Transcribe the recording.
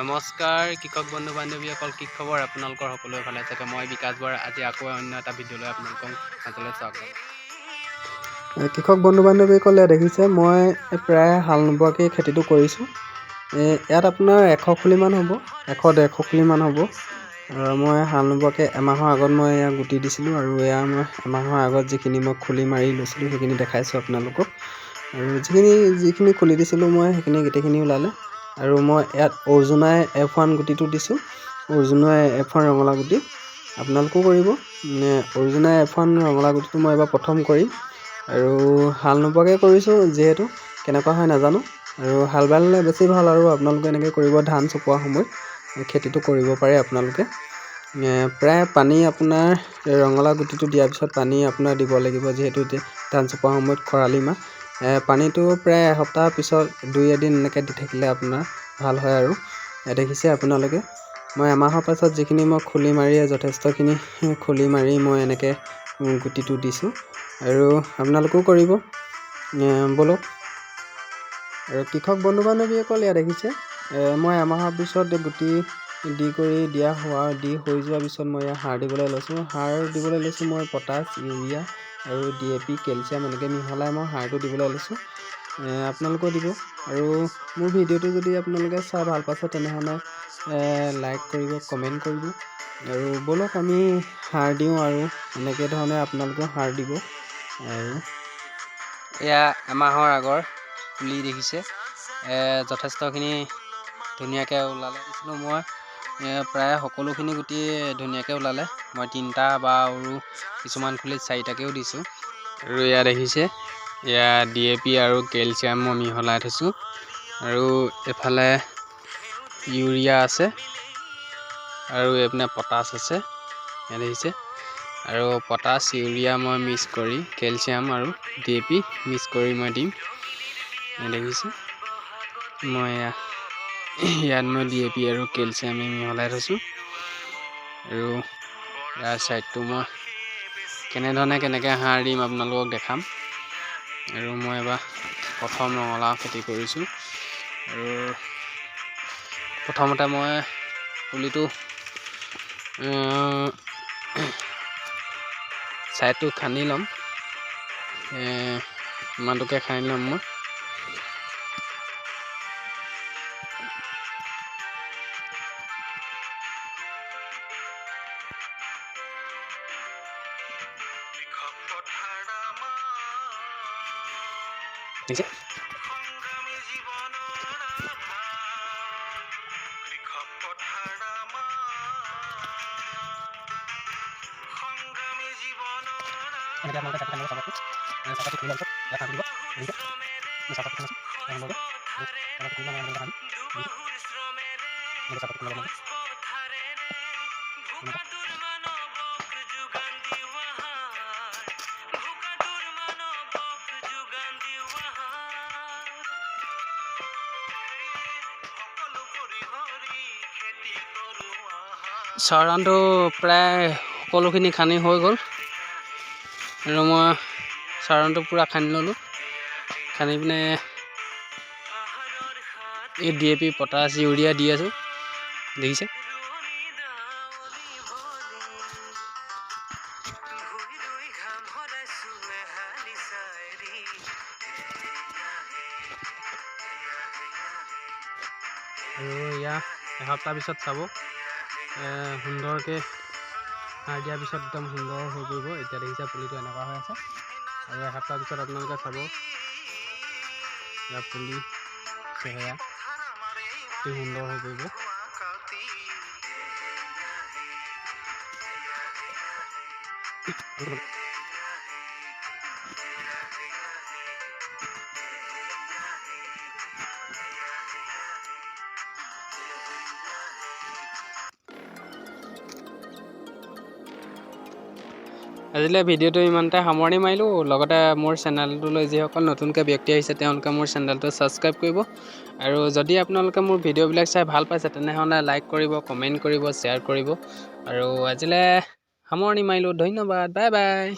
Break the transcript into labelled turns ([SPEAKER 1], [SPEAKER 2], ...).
[SPEAKER 1] নমস্কাৰ কৃষক বন্ধু বান্ধৱীসকল, কি খবৰ? আপোনালোকৰ সকলোৱে ভালে থাকে। মই বিকাশ বৰা আজি আকৌ অন্য এটা ভিডিঅ'লৈ আপোনালোকক মাজলৈ স্বাগতম।
[SPEAKER 2] কৃষক বন্ধু বান্ধৱীসকলে দেখিছে মই প্ৰায় হাল নোবোৱাকৈ খেতিটো কৰিছোঁ। ইয়াত আপোনাৰ 100 খুলিমান হ'ব, 100-150 খুলিমান হ'ব। আৰু মই হাল নোবোৱাকৈ এমাহৰ আগত মই এয়া গুটি দিছিলোঁ, আৰু এয়া মই এমাহৰ আগত যিখিনি মই খুলি মাৰি লৈছিলোঁ সেইখিনি দেখাইছোঁ আপোনালোকক। আৰু যিখিনি খুলি দিছিলোঁ মই সেইখিনি গোটেইখিনি ওলালে। আৰু মই ইয়াত অৰ্জুনাই F1 গুটিটো দিছোঁ, অৰ্জুনাই F1 ৰঙালাও গুটি। আপোনালোকেও কৰিব। অৰ্জুনাই F1 ৰঙালাও গুটিটো মই এবাৰ প্ৰথম কৰিম, আৰু হাল নোবোৱাকৈ কৰিছোঁ যিহেতু কেনেকুৱা হয় নাজানো। আৰু হাল বালে বেছি ভাল, আৰু আপোনালোকে এনেকৈ কৰিব। ধান চপোৱা সময়ত খেতিটো কৰিব পাৰে আপোনালোকে। প্ৰায় পানী আপোনাৰ ৰঙালাও গুটিটো দিয়াৰ পিছত পানী আপোনাৰ দিব লাগিব, যিহেতু এতিয়া ধান চপোৱা সময়ত খৰালি মাহ। পানীটো প্ৰায় এসপ্তাহৰ পিছত 2-এদিন এনেকৈ দি থাকিলে আপোনাৰ ভাল হয়। আৰু দেখিছে আপোনালোকে মই এমাহৰ পাছত যিখিনি মই খুলি মাৰি যথেষ্টখিনি খুলি মাৰি মই এনেকৈ গুটিটো দিছোঁ, আৰু আপোনালোকেও কৰিব ব'লক। আৰু কৃষক বন্ধু বান্ধৱীসকল এয়া দেখিছে মই এমাহৰ পিছত গুটি দি হৈ যোৱাৰ পিছত মই সাৰ দিবলৈ লৈছোঁ। মই পটাছ, ইউৰিয়া আৰু DAP, কেলছিয়াম এনেকৈ মিহলাই মই সাৰটো দিবলৈ লৈছোঁ। আপোনালোকেও দিব। আৰু মোৰ ভিডিঅ'টো যদি আপোনালোকে চাই ভাল পাইছে তেনেহ'লে লাইক কৰিব, কমেণ্ট কৰিব। আৰু ব'লক আমি সাৰ দিওঁ, আৰু এনেকৈ ধৰণে আপোনালোকেও সাৰ দিব। আৰু
[SPEAKER 1] এয়া এমাহৰ আগৰ পুলি দেখিছে, যথেষ্টখিনি ধুনীয়াকৈ ওলালে দিছিলোঁ মই। প্ৰায় সকলোখিনি গুটি ধুনীয়াকৈ ওলালে। মই 3টা বা আৰু কিছুমান খুলিত 4টাকৈও দিছোঁ। আৰু এয়া দেখিছে, এয়া DAP আৰু কেলছিয়াম মই মিহলাই থৈছোঁ। আৰু এফালে ইউৰিয়া আছে, আৰু এইপিনে পটাছ আছে, এয়া দেখিছে। আৰু পটাছ, ইউৰিয়া মই মিক্স কৰি, কেলছিয়াম আৰু DAP মিক্স কৰি মই দিম। দেখিছে মই ইয়াত মই DAP আৰু কেলছিয়াম মিহলাই থৈছোঁ। আৰু ইয়াৰ ছাইডটো মই কেনেকৈ সাৰ দিম আপোনালোকক দেখাম। আৰু মই এবাৰ প্ৰথম ৰঙালাও খেতি কৰিছোঁ। আৰু প্ৰথমতে মই পুলিটো ছাইডটো খান্দি ল'ম, ইমানটোকে খান্দি ল'ম মই। ঠিক আছে। চাৰণটো প্ৰায় সকলোখিনি খান্দি হৈ গ'ল, আৰু মই চাৰণটো পূৰা খান্দি ল'লোঁ। খান্দি পিনে এই DAP, পটাছ, ইউৰিয়া দি আছোঁ, দেখিছে। আৰু এয়া এসপ্তাহ পিছত চাব, সুন্দৰকৈ সাৰ দিয়াৰ পিছত একদম সুন্দৰ হৈ পৰিব। এতিয়া দেখিছে পুলিটো এনেকুৱা হৈ আছে, আৰু এসপ্তাহ পিছত আপোনালোকে চাব ইয়াৰ পুলি চেহেৰা কি সুন্দৰ হৈ পৰিব। আজিলৈ ভিডিঅ'টো ইমানতে সামৰণি মাৰিলোঁ। লগতে মোৰ চেনেলটোলৈ যিসকল নতুনকৈ ব্যক্তি আহিছে তেওঁলোকে মোৰ চেনেলটো ছাবস্ক্ৰাইব কৰিব। আৰু যদি আপোনালোকে মোৰ ভিডিঅ'বিলাক চাই ভাল পাইছে তেনেহ'লে লাইক কৰিব, কমেণ্ট কৰিব, শ্বেয়াৰ কৰিব। আৰু আজিলৈ সামৰণি মাৰিলোঁ। ধন্যবাদ, বাই বাই।